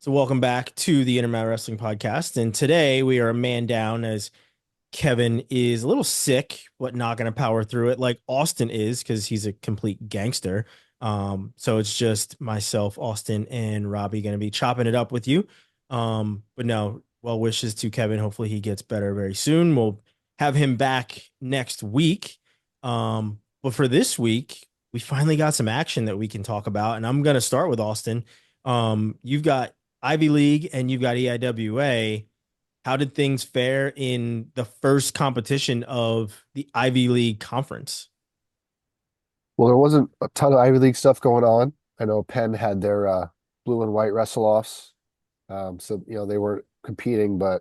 So welcome back to the Intermat Wrestling Podcast. And today we are a man down as Kevin is a little sick, but not going to power through it like Austin is because he's a complete gangster. So it's just myself, Austin, and Robbie going to be chopping it up with you. But no, well wishes to Kevin. Hopefully he gets better very soon. We'll have him back next week. But for this week, we finally got some action that we can talk about. And I'm going to start with Austin. You've got Ivy League and you've got EIWA. How did things fare in the first competition of the Ivy League conference? Well, there wasn't a ton of Ivy League stuff going on. I know Penn had their blue and white wrestle offs. So, they weren't competing, but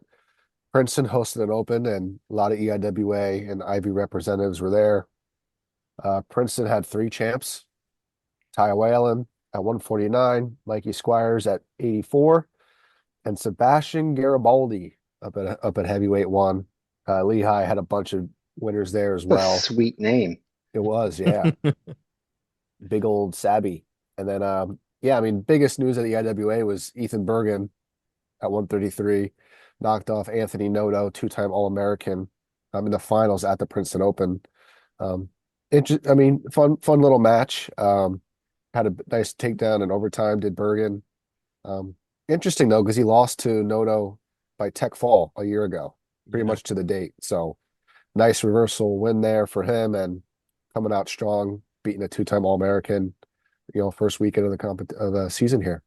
Princeton hosted an open and a lot of EIWA and Ivy representatives were there. Princeton had three champs, Ty Whalen at 149, Mikey Squires at 84, and Sebastian Garibaldi up at heavyweight one. Lehigh had a bunch of winners there as A well. sweet name. It was, yeah. Big old Sabby. And then, yeah, I mean, biggest news at the IWA was Ethan Bergen at 133 knocked off Anthony Noto, two-time All-American, in the finals at the Princeton Open. I mean, fun little match. Had a nice takedown in overtime, did Bergen. Um, Interesting though, because he lost to Noto by tech fall a year ago, pretty Yeah. much to the date. So nice reversal win there for him and coming out strong, beating a two-time All-American, first weekend of the season here.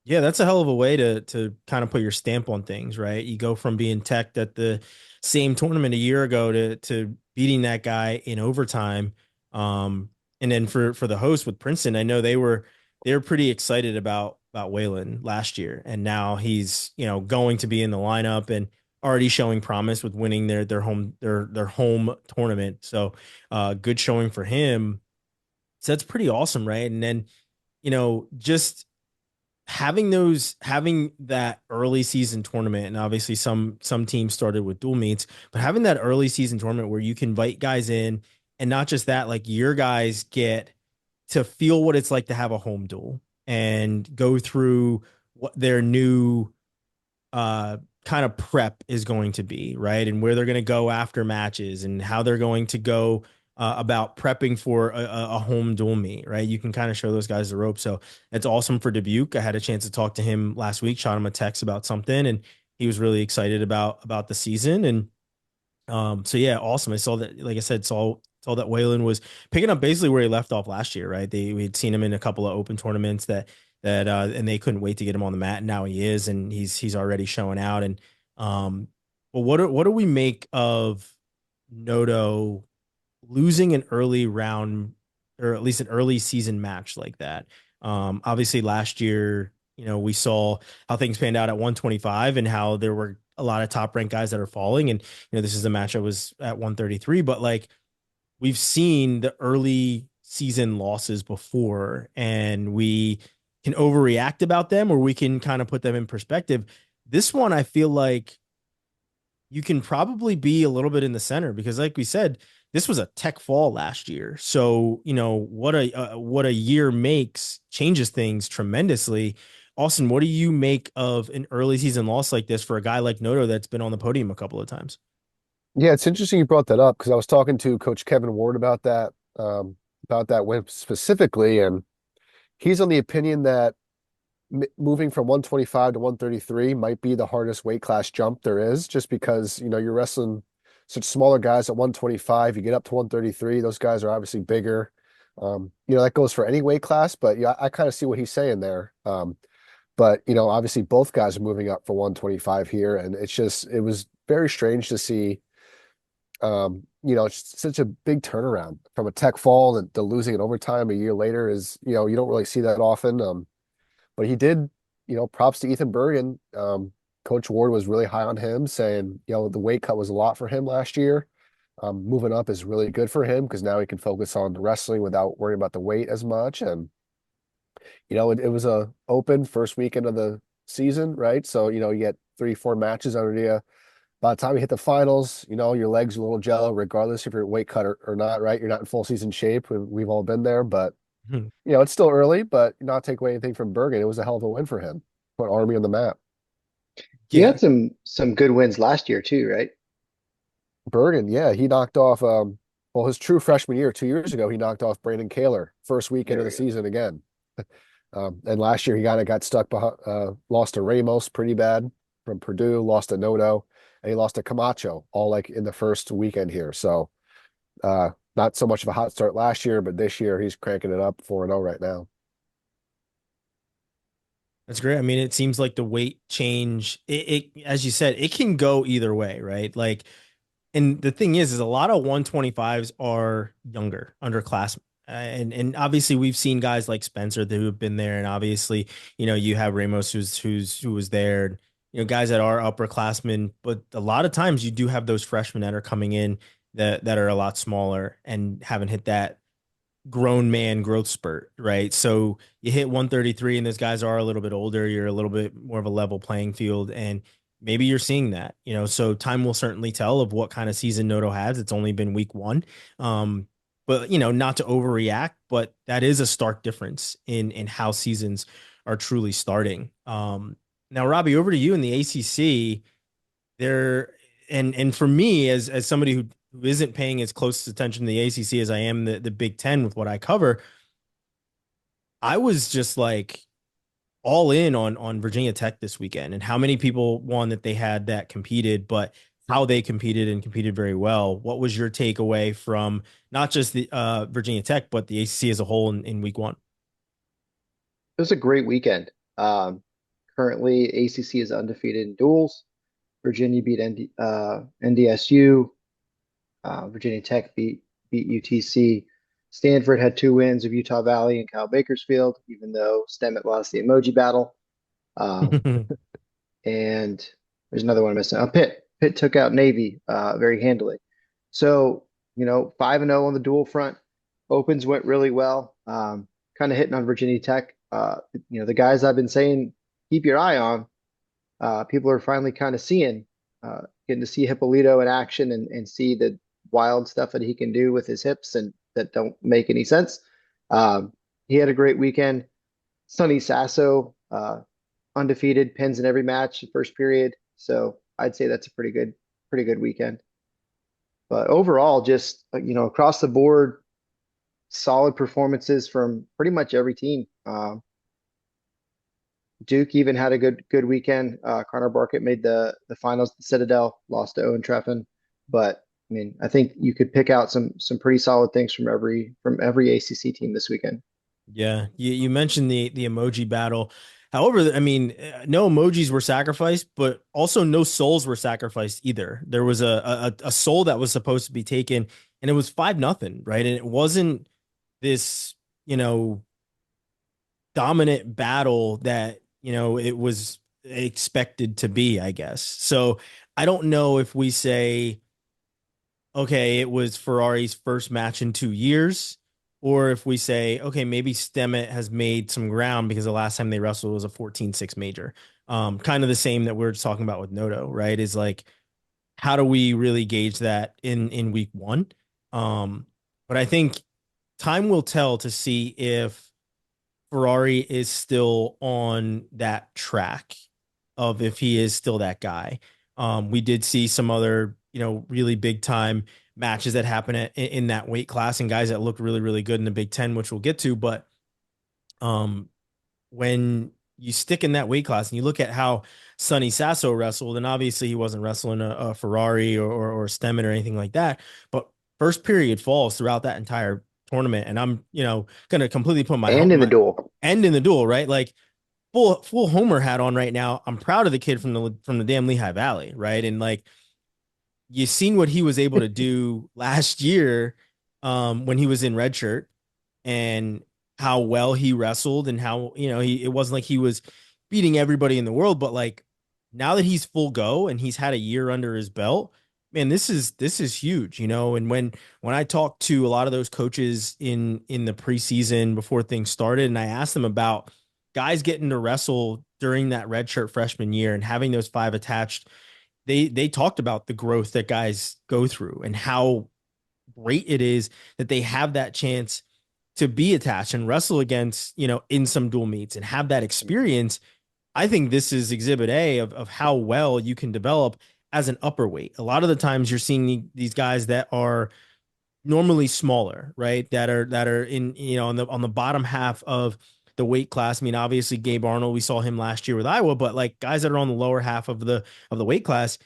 Yeah, that's a hell of a way to kind of put your stamp on things, right? You go from being teched at the same tournament a year ago to beating that guy in overtime. And then for the host with Princeton, I know they were pretty excited about Whalen last year, and now he's going to be in the lineup and already showing promise with winning their home tournament. So good showing for him. So that's pretty awesome, right? And then just having that early season tournament, and obviously some teams started with dual meets, but having that early season tournament where you can invite guys in, and not just that, like your guys get to feel what it's like to have a home duel and go through what their new kind of prep is going to be, right? And where they're going to go after matches and how they're going to go about prepping for a home dual meet, right? You can kind of show those guys the ropes. So it's awesome for Dubuque. I had a chance to talk to him last week, shot him a text about something, and he was really excited about the season. And so yeah, awesome. I saw that, like I said, saw that Whalen was picking up basically where he left off last year, right? We'd seen him in a couple of open tournaments and they couldn't wait to get him on the mat. And now he is, and he's already showing out. And but what do we make of Noto losing an early round, or at least an early season match like that? Obviously last year, we saw how things panned out at 125 and how there were a lot of top ranked guys that are falling. And this is a match that was at 133, but like we've seen the early season losses before, and we can overreact about them, or we can kind of put them in perspective. This one, I feel like you can probably be a little bit in the center because, like we said, this was a tech fall last year. So what a year makes changes things tremendously. Austin, what do you make of an early season loss like this for a guy like Noto that's been on the podium a couple of times? Yeah, it's interesting you brought that up because I was talking to Coach Kevin Ward about that win specifically, and he's on the opinion that moving from 125 to 133 might be the hardest weight class jump there is, just because you're wrestling such smaller guys at 125. You get up to 133; those guys are obviously bigger. That goes for any weight class, but yeah, I kind of see what he's saying there. But obviously both guys are moving up for 125 here, and it was very strange to see. It's such a big turnaround from a tech fall and to losing in overtime a year later is, you don't really see that often. But he did, props to Ethan Bergen. Coach Ward was really high on him, saying, the weight cut was a lot for him last year. Moving up is really good for him because now he can focus on the wrestling without worrying about the weight as much. And, it was a open first weekend of the season, right? So, you get 3, 4 matches under you. By the time you hit the finals, your legs are a little jello, regardless if you're weight cut or not, right? You're not in full season shape. We've all been there, but it's still early, but not take away anything from Bergen. It was a hell of a win for him. put Army on the map. He Yeah. had some good wins last year too, right? Bergen, yeah, he knocked off well his true freshman year 2 years ago, he knocked off Brandon Kaler first weekend of There the we go. season again. And last year he kind of got stuck behind, lost to Ramos pretty bad from Purdue, lost to Noto, and he lost to Camacho all like in the first weekend here. So not so much of a hot start last year, but this year he's cranking it up 4-0 right now. That's great. I mean, it seems like the weight change, as you said, it can go either way, right? Like, and the thing is a lot of 125s are younger, underclassmen. And obviously we've seen guys like Spencer who have been there, and obviously, you have Ramos who was there, guys that are upperclassmen, but a lot of times you do have those freshmen that are coming in that are a lot smaller and haven't hit that grown man growth spurt, right? So you hit 133 and those guys are a little bit older, you're a little bit more of a level playing field, and maybe you're seeing that, so time will certainly tell of what kind of season Noto has. It's only been week one. But not to overreact, but that is a stark difference in how seasons are truly starting. Now, Robbie, over to you in the ACC. There, and for me, as somebody who isn't paying as close attention to the ACC as I am the Big Ten with what I cover, I was just like all in on Virginia Tech this weekend, and how many people won that they had that competed, but how they competed and competed very well. What was your takeaway from not just the Virginia Tech, but the ACC as a whole in week one? It was a great weekend. Currently, ACC is undefeated in duels. Virginia beat NDSU. Virginia Tech beat UTC. Stanford had two wins of Utah Valley and Cal Bakersfield, even though Stemmet lost the emoji battle. Um, and there's another one I'm missing. Pitt. Pitt took out Navy very handily. So, 5-0 on the dual front. Opens went really well. Kind of hitting on Virginia Tech. The guys I've been saying, keep your eye on. People are finally kind of seeing, getting to see Hippolito in action and see the wild stuff that he can do with his hips and that don't make any sense. He had a great weekend. Sonny Sasso, undefeated, pins in every match, first period. So I'd say that's a pretty good weekend. But overall, just across the board, solid performances from pretty much every team. Duke even had a good weekend. Connor Barkett made the finals. The Citadel lost to Owen Treffin, but I mean, I think you could pick out some pretty solid things from every ACC team this weekend. Yeah, you mentioned the emoji battle. However, I mean, no emojis were sacrificed, but also no souls were sacrificed either. There was a soul that was supposed to be taken, and it was 5-0, right? And it wasn't this, dominant battle that, it was expected to be, I guess. So I don't know if we say, okay, it was Ferrari's first match in 2 years, or if we say, okay, maybe Stemmet has made some ground because the last time they wrestled was a 14-6 major. Kind of the same that we're talking about with Noto, right? Is like, how do we really gauge that in week one? But I think time will tell to see if Ferrari is still on that track of if he is still that guy. We did see some other, really big time matches that happen in that weight class and guys that looked really, really good in the Big Ten, which we'll get to. But um, when you stick in that weight class and you look at how Sonny Sasso wrestled, and obviously he wasn't wrestling a Ferrari or Stemmen or anything like that, but first period falls throughout that entire tournament. And I'm, going to completely put And in the my duel, end in the duel, right? Like full Homer hat on right now. I'm proud of the kid from the damn Lehigh Valley, right? And like you seen what he was able to do last year when he was in red shirt, and how well he wrestled, and how it wasn't like he was beating everybody in the world, but like now that he's full go and he's had a year under his belt, man, this is huge, and when I talked to a lot of those coaches in the preseason before things started, and I asked them about guys getting to wrestle during that redshirt freshman year and having those five attached, they talked about the growth that guys go through and how great it is that they have that chance to be attached and wrestle against, in some dual meets and have that experience. I think this is exhibit A of how well you can develop as an upper weight. A lot of the times you're seeing these guys that are normally smaller, right? That are in, on the bottom half of the weight class. I mean, obviously Gabe Arnold, we saw him last year with Iowa, but like guys that are on the lower half of the weight class,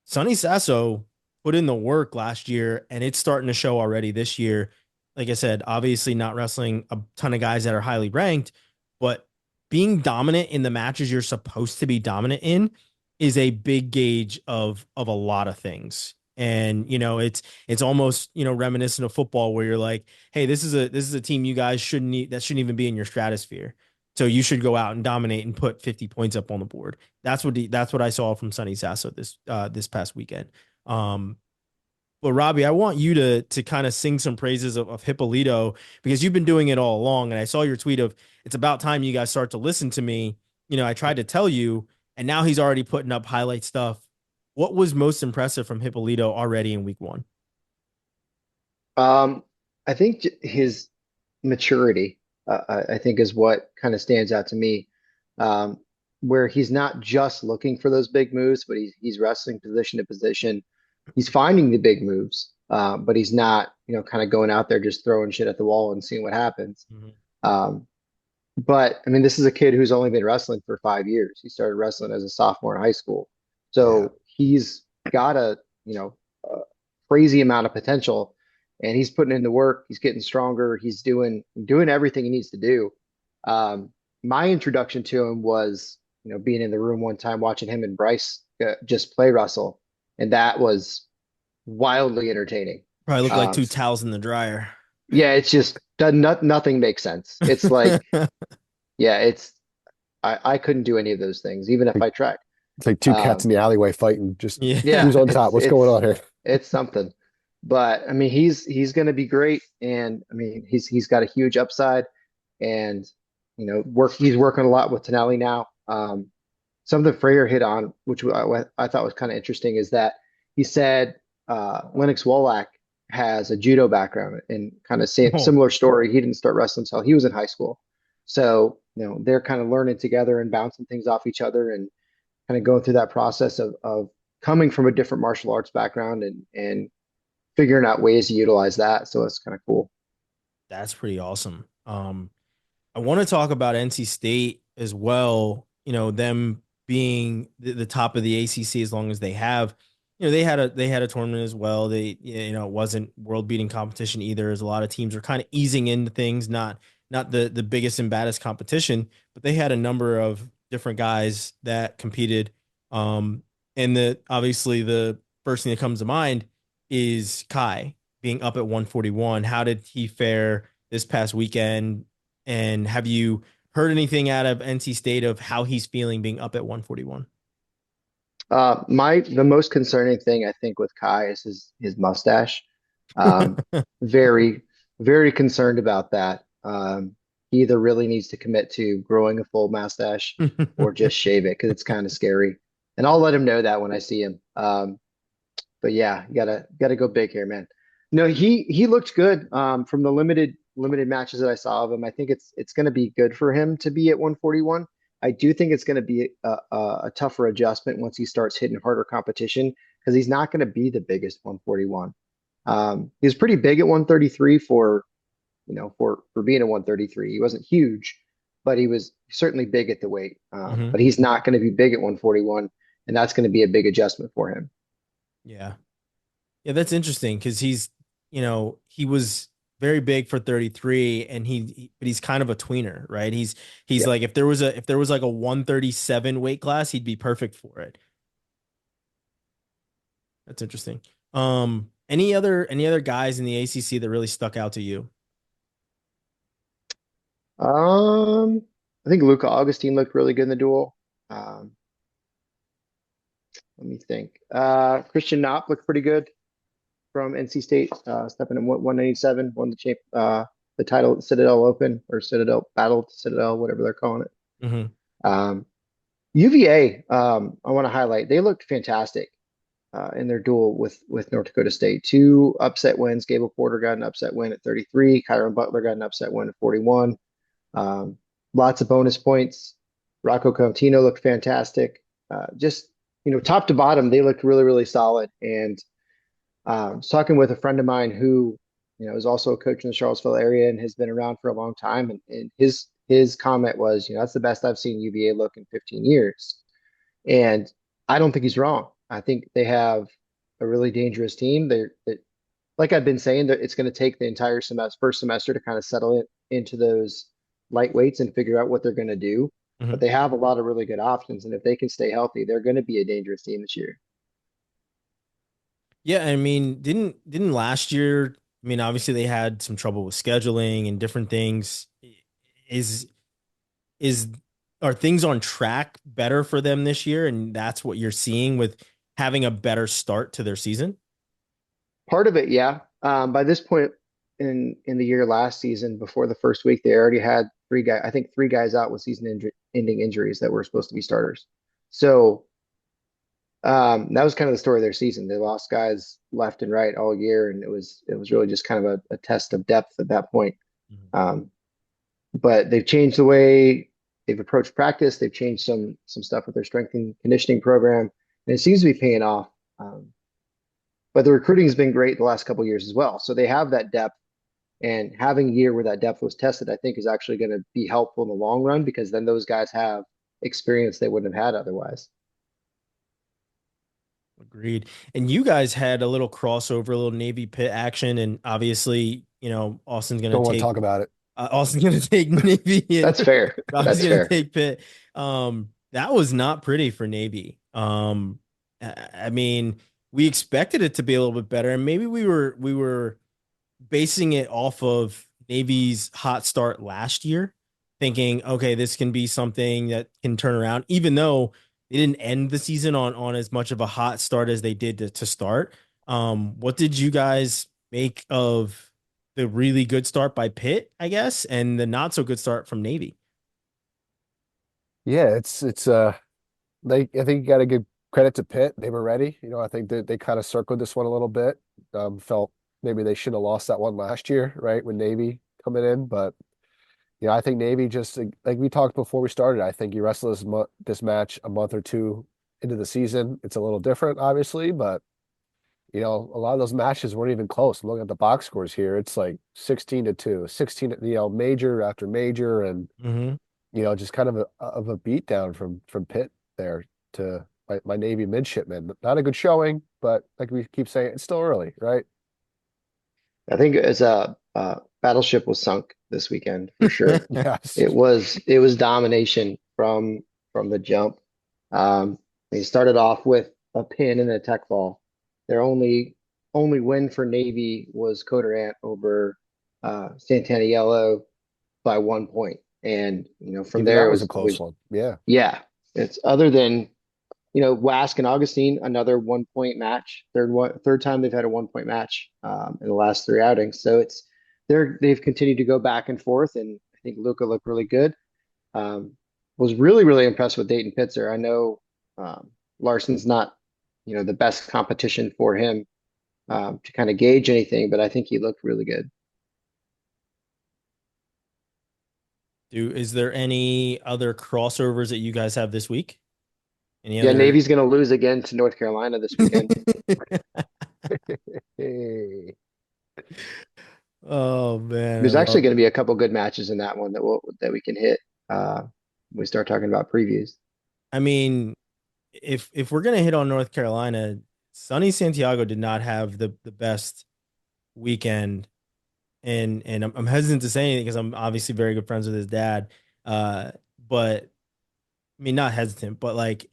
Sonny Sasso put in the work last year and it's starting to show already this year. Like I said, obviously not wrestling a ton of guys that are highly ranked, but being dominant in the matches you're supposed to be dominant in is a big gauge of a lot of things. And it's almost reminiscent of football where you're like, hey, this is a team you guys shouldn't even be in your stratosphere. So you should go out and dominate and put 50 points up on the board. That's what I saw from Sonny Sasso this past weekend. Um, but Robbie, I want you to kind of sing some praises of Hippolito because you've been doing it all along. And I saw your tweet of it's about time you guys start to listen to me. I tried to tell you, and now he's already putting up highlight stuff. What was most impressive from Hippolito already in week one? Um, I think his maturity, I think, is what kind of stands out to me. Um, where he's not just looking for those big moves, but he's wrestling position to position. He's finding the big moves, but he's not, kind of going out there just throwing shit at the wall and seeing what happens. Mhm. Um, but I mean, this is a kid who's only been wrestling for 5 years. He started wrestling as a sophomore in high school, Yeah. so he's got a crazy amount of potential, and he's putting in the work. He's getting stronger. He's doing everything he needs to do. My introduction to him was, being in the room one time watching him and Bryce just play wrestle, and that was wildly entertaining. Probably look like Um, two towels in the dryer. yeah, it's just nothing makes sense. It's like, yeah, I couldn't do any of those things, even if Like, I tried. it's like two cats Um, in the alleyway fighting. Just Yeah. who's yeah, on top? it's What's going it's on here? it's something. But I mean, he's going to be great, and I mean, he's got a huge upside, and he's working a lot with Tonelli now. Something Freyer hit on, which I thought was kind of interesting, is that he said Lennox Wolak has a judo background and kind of same Oh, similar story. He didn't start wrestling until he was in high school, so they're kind of learning together and bouncing things off each other and kind of going through that process of coming from a different martial arts background and figuring out ways to utilize that. So it's kind of cool. that's pretty awesome. I want to talk about NC State as well. Them being the top of the ACC as long as they have. They had a tournament as well. It wasn't world beating competition either. As a lot of teams are kind of easing into things, not the biggest and baddest competition, but they had a number of different guys that competed. Um, and obviously the first thing that comes to mind is Kai being up at 141. How did he fare this past weekend? And have you heard anything out of NC State of how he's feeling being up at 141? The most concerning thing I think with Kai is his mustache. Um, very, very concerned about that. He either really needs to commit to growing a full mustache or just shave it because it's kind of scary. And I'll let him know that when I see him. But yeah, you gotta go big here, man. No, he looked good from the limited matches that I saw of him. I think it's going to be good for him to be at 141. I do think it's going to be a tougher adjustment once he starts hitting harder competition because he's not going to be the biggest 141. He was pretty big at 133 for being a 133. He wasn't huge, but he was certainly big at the weight. Hmm. But he's not going to be big at 141, and that's going to be a big adjustment for him. Yeah. Yeah, that's interesting because he was very big for 33 and but he's kind of a tweener, right? He's Yeah. like if there was like a 137 weight class, he'd be perfect for it. That's interesting. Any other guys in the ACC that really stuck out to you? Um, I think Luca Augustine looked really good in the duel. Um, Let me think. Christian Knopp looked pretty good from NC State, stepping in 197, won the title at Citadel Open or Citadel Battle to Citadel, whatever they're calling it. Hmm. Um, UVA, I want to highlight. They looked fantastic in their duel with North Dakota State. Two upset wins. Gable Porter got an upset win at 33. Kyron Butler got an upset win at 41. Um, Lots of bonus points. Rocco Contino looked fantastic. Just, top to bottom, they looked really, really solid. And I was talking with a friend of mine who, is also a coach in the Charlottesville area and has been around for a long time. And his comment was, that's the best I've seen UVA look in 15 years. And I don't think he's wrong. I think they have a really dangerous team. Like I've been saying, that it's going to take the entire first semester to kind of settle it into those lightweights and figure out what they're going to do. But Mhm. they have a lot of really good options, and if they can stay healthy, they're going to be a dangerous team this year. Yeah, I mean, didn't last year, I mean, obviously they had some trouble with scheduling and different things. Is is are things on track better for them this year? And that's what you're seeing with having a better start to their season? Part of it, yeah. By this point in the year last season, before the first week, they already had I think three guys out with season-ending injuries that were supposed to be starters. So that was kind of the story of their season. They lost guys left and right all year, and it was really just kind of a test of depth at that point. Mhm. Um, but they've changed the way they've approached practice. They've changed some stuff with their strength and conditioning program, and it seems to be paying off. But the recruiting has been great the last couple of years as well. So they have that depth, and having a year where that depth was tested, I think, is actually going to be helpful in the long run because then those guys have experience they wouldn't have had otherwise. Agreed. And you guys had a little crossover, a little Navy Pitt action, and obviously, Austin's gonna Don't want to take talk about it. Austin's gonna take Navy, and That's fair. Robbie's That's gonna fair. take Pitt. That was not pretty for Navy. I mean, we expected it to be a little bit better, and maybe we were basing it off of Navy's hot start last year, thinking, okay, this can be something that can turn around, even though they didn't end the season on as much of a hot start as they did to start. What did you guys make of the really good start by Pitt, I guess, and the not so good start from Navy? Yeah, it's I think you got to give credit to Pitt. They were ready. I think that they kind of circled this one a little bit. Felt maybe they should have lost that one last year, right? With Navy coming in, but I think Navy just like we talked before we started. I think you wrestle this match a month or two into the season. It's a little different, obviously, but a lot of those matches weren't even close. I'm looking at the box scores here. It's like 16-2, 16, major after major, and Mm-hmm. just kind of a beat down from Pitt there to my Navy midshipmen. Not a good showing, but like we keep saying, it's still early, right? I think as a battleship was sunk this weekend for sure. Yes. It was domination from the jump. They started off with a pin and a tech fall. Their only win for Navy was Coderant over Santana Yellow by 1 point. And from Even there that it was a was it close was one. Yeah. yeah. It's other than Wask and Augustine, another 1 point match. Third time they've had a 1 point match in the last three outings. So they've continued to go back and forth, and I think Luca looked really good. Um, was really really impressed with Dayton Pitzer. I know Larson's not the best competition for him to kind of gauge anything, but I think he looked really good. Is there any other crossovers that you guys have this week? Any Yeah, other? Navy's going to lose again to North Carolina this weekend. Hey. Oh man, I There's actually love going it. to be a couple good matches in that one that we can hit when we start talking about previews. I mean, if we're gonna hit on North Carolina, Sonny Santiago did not have the best weekend, and I'm hesitant to say anything because I'm obviously very good friends with his dad. But I mean, not hesitant, but like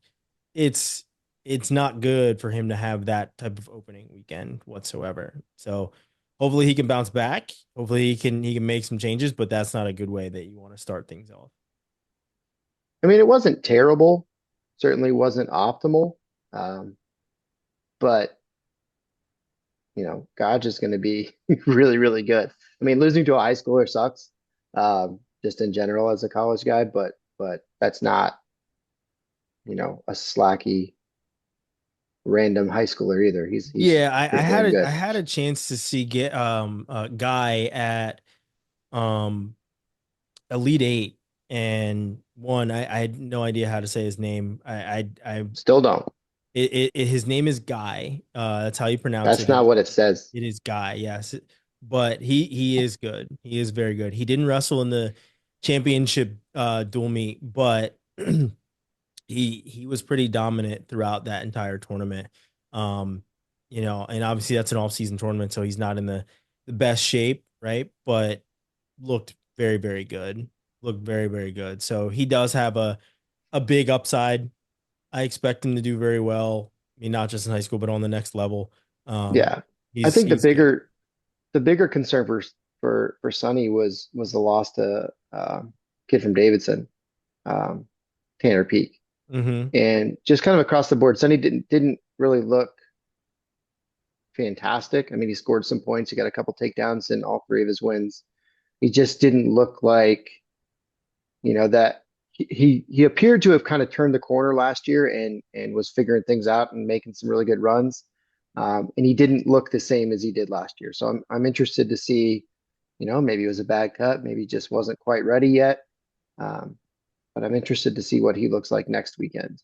it's it's not good for him to have that type of opening weekend whatsoever. So hopefully he can bounce back. Hopefully he can make some changes, but that's not a good way that you want to start things off. I mean, it wasn't terrible, certainly wasn't optimal, um, but Gaj is going to be really, really good. I mean, losing to a high schooler sucks, just in general as a college guy, but that's not a slacky random high schooler either. He's Yeah, I pretty had damn a I good. had a chance to see get a guy at um Elite Eight, and one I had no idea how to say his name. Still don't. His name is Guy. That's how you pronounce That's it. not what it says. It is Guy, yes. But he is good. He is very good. He didn't wrestle in the championship dual meet, but he was pretty dominant throughout that entire tournament. Um, and obviously that's an off-season tournament, so he's not in the best shape, right? But looked very, very good. Looked very, very good. So he does have a big upside. I expect him to do very well. I mean, not just in high school, but on the next level. Um, Yeah. I he's think he's good. the bigger concern for Sonny was the loss to kid from Davidson, um, Tanner Peak. Hmm. And just kind of across the board, Sonny didn't really look fantastic. I mean, he scored some points, he got a couple takedowns in all three of his wins. He just didn't look like, that he appeared to have kind of turned the corner last year and was figuring things out and making some really good runs. And he didn't look the same as he did last year. So I'm interested to see, maybe it was a bad cut, maybe he just wasn't quite ready yet. Um, but I'm interested to see what he looks like next weekend.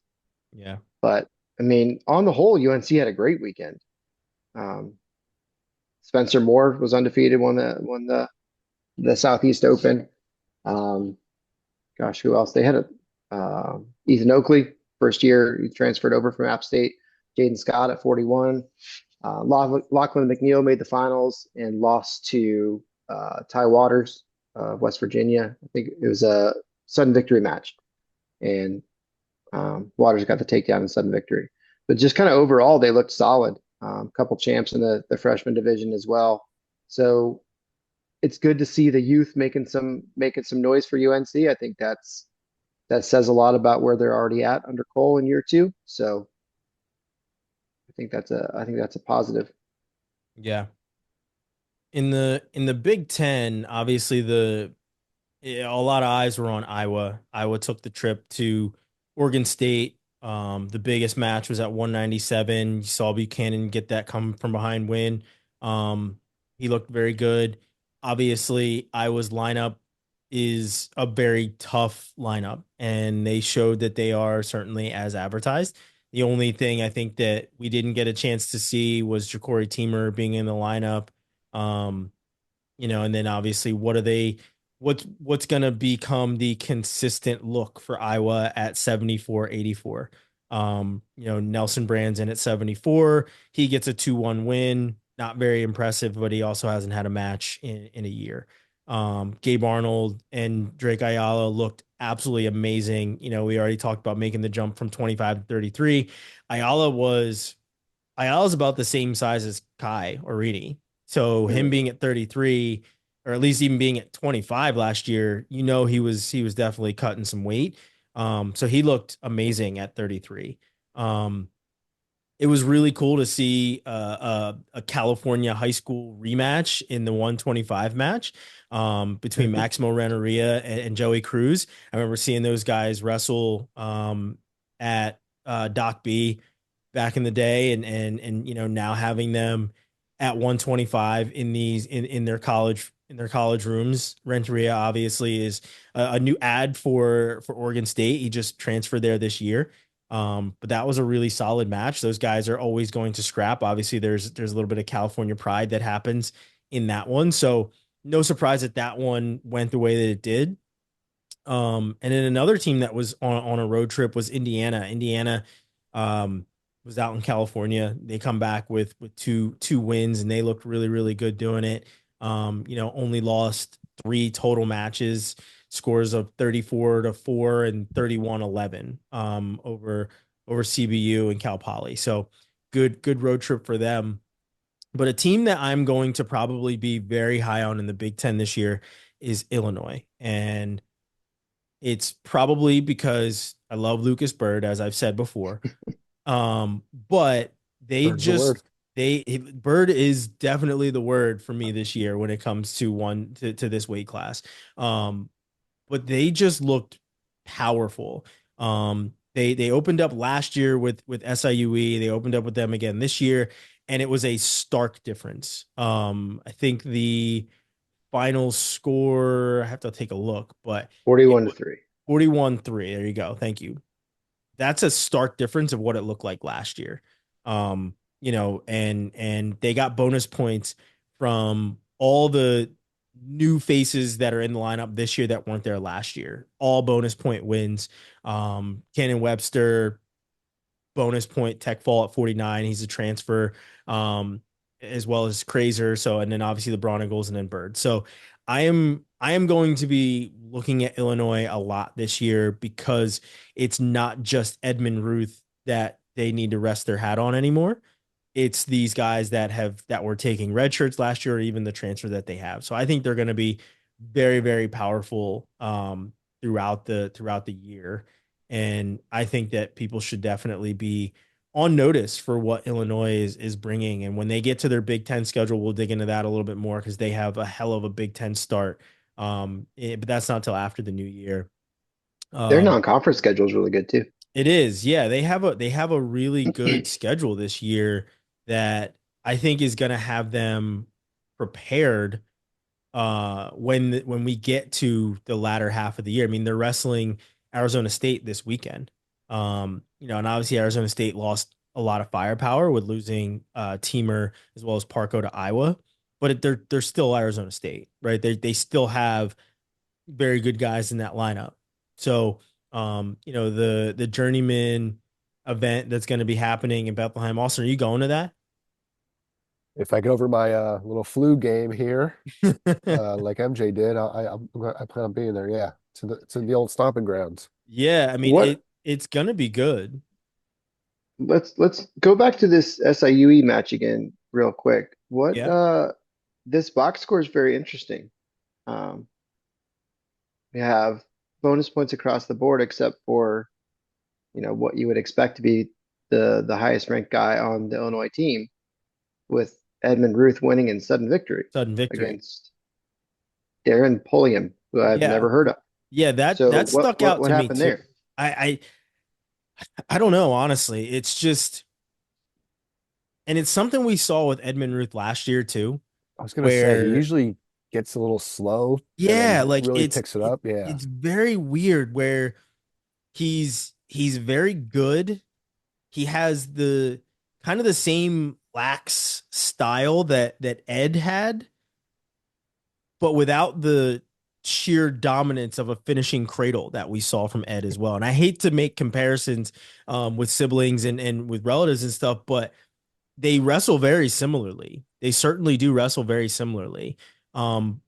Yeah. But I mean, on the whole, UNC had a great weekend. Um, Spencer Moore was undefeated, won the Southeast Open. Um, Gosh, who else? They had Ethan Oakley, first year, he transferred over from App State. Jaden Scott at 41. Lachlan McNeil made the finals and lost to Ty Waters of West Virginia. I think it was a sudden victory match, and Waters got the takedown and sudden victory. But just kind of overall, they looked solid. A couple champs in the freshman division as well. So it's good to see the youth making some noise for UNC. I think that says a lot about where they're already at under Cole in year two. So I think that's a positive. Yeah. In the Big Ten, obviously a lot of eyes were on Iowa. Iowa took the trip to Oregon State. The biggest match was at 197. You saw Buchanan get that come from behind win. He looked very good. Obviously, Iowa's lineup is a very tough lineup, and they showed that they are certainly as advertised. The only thing I think that we didn't get a chance to see was Ja'Cory Teamer being in the lineup. Um, and then obviously what's going to become the consistent look for Iowa at 74-84. Nelson Brand's in at 74. He gets a 2-1 win. Not very impressive, but he also hasn't had a match in a year. Gabe Arnold and Drake Ayala looked absolutely amazing. We already talked about making the jump from 25 to 33. Ayala's about the same size as Kai Orini. So him being at 33, or at least even being at 25 last year, he was definitely cutting some weight. So he looked amazing at 33. It was really cool to see a California high school rematch in the 125 match between Maximo Renneria and Joey Cruz. I remember seeing those guys wrestle at Doc B back in the day, and now having them at 125 in their college rooms. Renteria obviously is a new ad for Oregon State. He just transferred there this year. But that was a really solid match. Those guys are always going to scrap. Obviously, there's a little bit of California pride that happens in that one. So no surprise that one went the way that it did. And then another team that was on a road trip was Indiana. Indiana was out in California. They come back with two wins, and they looked really, really good doing it. Only lost 3 total matches, scores of 34-4 and 31-11 over CBU and Cal Poly. So good road trip for them. But a team that I'm going to probably be very high on in the Big Ten this year is Illinois. And it's probably because I love Lucas Bird, as I've said before. But they Bird's the word. just Bird is definitely the word for me this year when it comes to this weight class. But they just looked powerful. They opened up last year with SIUE. They opened up with them again this year, and it was a stark difference. I think final score, I have to take a look, but it 41 to was 3. 41-3. There you go. Thank you. That's a stark difference of what it looked like last year. And they got bonus points from all the new faces that are in the lineup this year that weren't there last year. All bonus point wins. Cannon Webster, bonus point, Tech Fall at 49. He's a transfer, as well as Crazer. So, and then obviously the Braun Eagles and then Bird. So I am going to be looking at Illinois a lot this year because it's not just Edmund Ruth that they need to rest their hat on anymore. It's these guys that were taking red shirts last year, or even the transfer that they have. So I think they're going to be very, very powerful throughout the year. And I think that people should definitely be on notice for what Illinois is bringing. And when they get to their Big Ten schedule, we'll dig into that a little bit more because they have a hell of a Big Ten start. But that's not till after the new year. Their Um, non-conference schedule is really good too. it is, yeah. They have a really good schedule this year that I think is going to have them prepared when we get to the latter half of the year. I mean, they're wrestling Arizona State this weekend. And obviously Arizona State lost a lot of firepower with losing Teamer as well as Parco to Iowa, but they're still Arizona State, right? They still have very good guys in that lineup. So the journeyman event that's going to be happening in Bethlehem. Austin, are you going to that? If I get over my little flu game here, like MJ did, I plan on being there. Yeah, it's in the old stomping grounds. Yeah, I mean What it's gonna be good. let's go back to this SIUE match again real quick. What Yeah. this box score is very interesting. Um, we have bonus points across the board except for, what you would expect to be the highest ranked guy on the Illinois team, with Edmund Ruth winning in sudden victory Sudden victory. against Darren Pulliam, who I've Yeah. never heard of. Yeah, that So that what stuck what out what to me happened too. there? I don't know, honestly. It's just, and it's something we saw with Edmund Ruth last year too, I was gonna say he where usually gets a little slow and yeah, then like really it's picks it it, up. Yeah. it's very weird where he's very good. He has the kind of the same lax style that Ed had, but without the sheer dominance of a finishing cradle that we saw from Ed as well. And I hate to make comparisons with siblings and with relatives and stuff, but they wrestle very similarly. They certainly do wrestle very similarly. Um,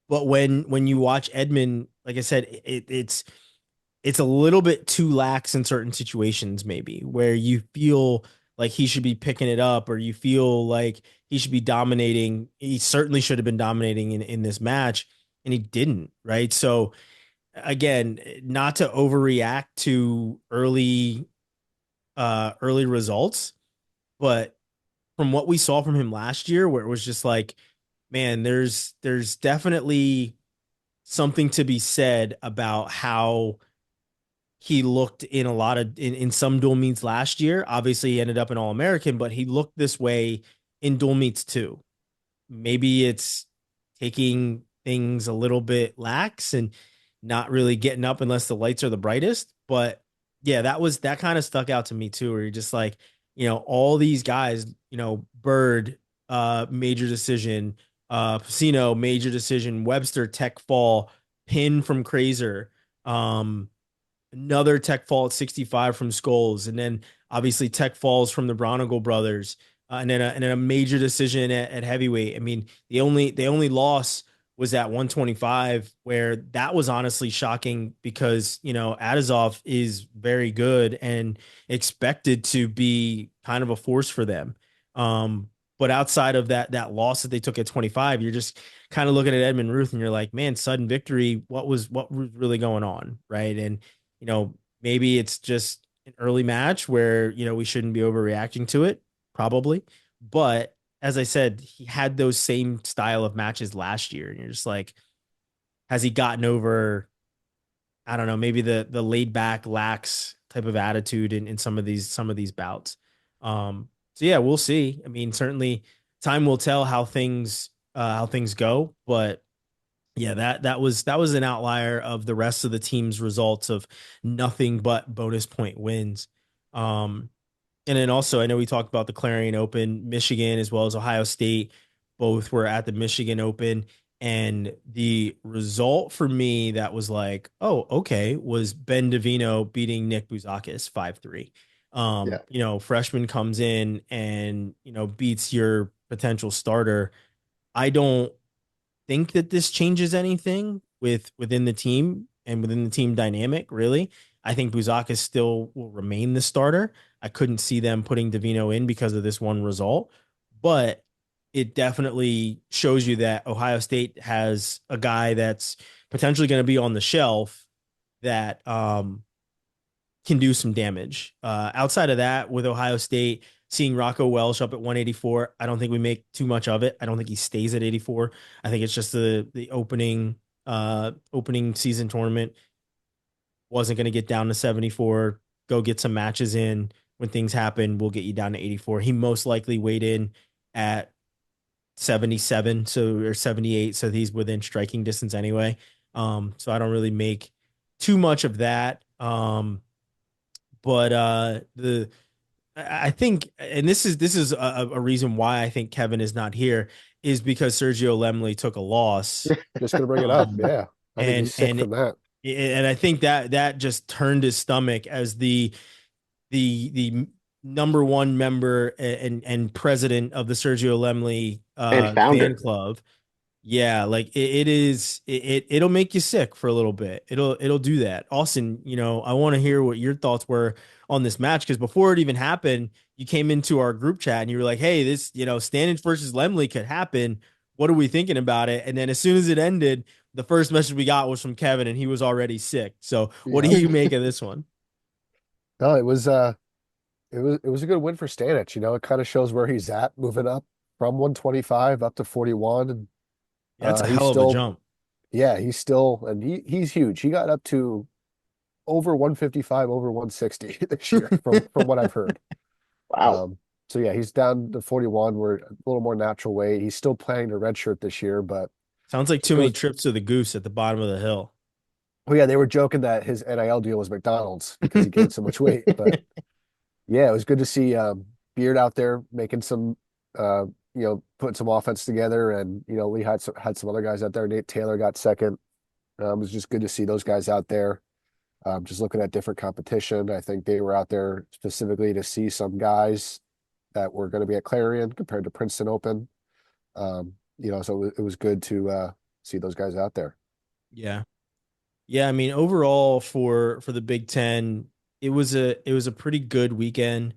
but when you watch Edmund, like I said, it's a little bit too lax in certain situations, maybe where you feel like he should be picking it up or you feel like he should be dominating. He certainly should have been dominating in this match, and he didn't, right? So again, not to overreact to early results, but from what we saw from him last year, where it was just like, man, there's definitely something to be said about how he looked in a lot of in some dual meets last year. Obviously, he ended up an All American, but he looked this way in dual meets too. Maybe it's taking things a little bit lax and not really getting up unless the lights are the brightest. But yeah, that kind of stuck out to me too, where you're just like, all these guys, Bird, major decision, Pacino, major decision, Webster, tech fall, pin from Crazer, um, another tech fall at 65 from Skulls, and then obviously tech falls from the Bronigal brothers, and then a major decision at heavyweight. I mean, the only loss was at 125, where that was honestly shocking because Adazov is very good and expected to be kind of a force for them. But outside of that loss that they took at 25, you're just kind of looking at Edmund Ruth and you're like, man, sudden victory. What was really going on, right? And maybe it's just an early match where, we shouldn't be overreacting to it, probably. But as I said, he had those same style of matches last year. And you're just like, has he gotten over, I don't know, maybe the laid back, lax type of attitude in some of these bouts? So yeah, we'll see. I mean, certainly time will tell how things go, but Yeah, that was an outlier of the rest of the team's results of nothing but bonus point wins. Um, and then also, I know we talked about the Clarion Open, Michigan as well as Ohio State, both were at the Michigan Open. And the result for me that was like, oh, okay, was Ben Davino beating Nick Bouzakis 5-3. Yeah. Freshman comes in and, beats your potential starter. I don't think that this changes anything within the team and within the team dynamic, really. I think Buzakis still will remain the starter. I couldn't see them putting Davino in because of this one result, but it definitely shows you that Ohio State has a guy that's potentially going to be on the shelf that can do some damage. Outside of that, with Ohio State, seeing Rocco Welsh up at 184, I don't think we make too much of it. I don't think he stays at 84. I think it's just the opening season tournament wasn't going to get down to 74. Go get some matches in. When things happen, we'll get you down to 84. He most likely weighed in at 77, so or 78, so he's within striking distance anyway. So I don't really make too much of that. But the I think, and this is a reason why I think Kevin is not here, is because Sergio Lemley took a loss. Just gonna bring it up. um, Yeah, I think he's and sick and from that. and I think that just turned his stomach as the number one member and president of the Sergio Lemley And fan founder. club. Yeah, like it'll make you sick for a little bit. It'll do that. Austin, I want to hear what your thoughts were on this match because before it even happened, you came into our group chat and you were like, "Hey, this, Stanage versus Lemley could happen. What are we thinking about it?" And then as soon as it ended, the first message we got was from Kevin and he was already sick. So, what do Yeah. you make of this one? No, it was a good win for Stanich. It kind of shows where he's at, moving up from 125 up to 41. And Yeah, that's a he's hell of a still, jump. yeah, and he's huge. He got up to over 155, over 160 this year from what I've heard. Wow. Um, so yeah, he's down to 41. We're a little more natural weight. He's still playing the red shirt this year, but Sounds like too it many was, trips to the goose at the bottom of the hill. oh yeah, they were joking that his NIL deal was McDonald's because he gained so much weight. But yeah, it was good to see Beard out there making some, putting some offense together, and Lee had some other guys out there. Nate Taylor got second. It was just good to see those guys out there. Just looking at different competition, I think they were out there specifically to see some guys that were going to be at Clarion compared to Princeton Open. So it was good to see those guys out there. Yeah. Yeah, I mean, overall for the Big Ten, it was a pretty good weekend.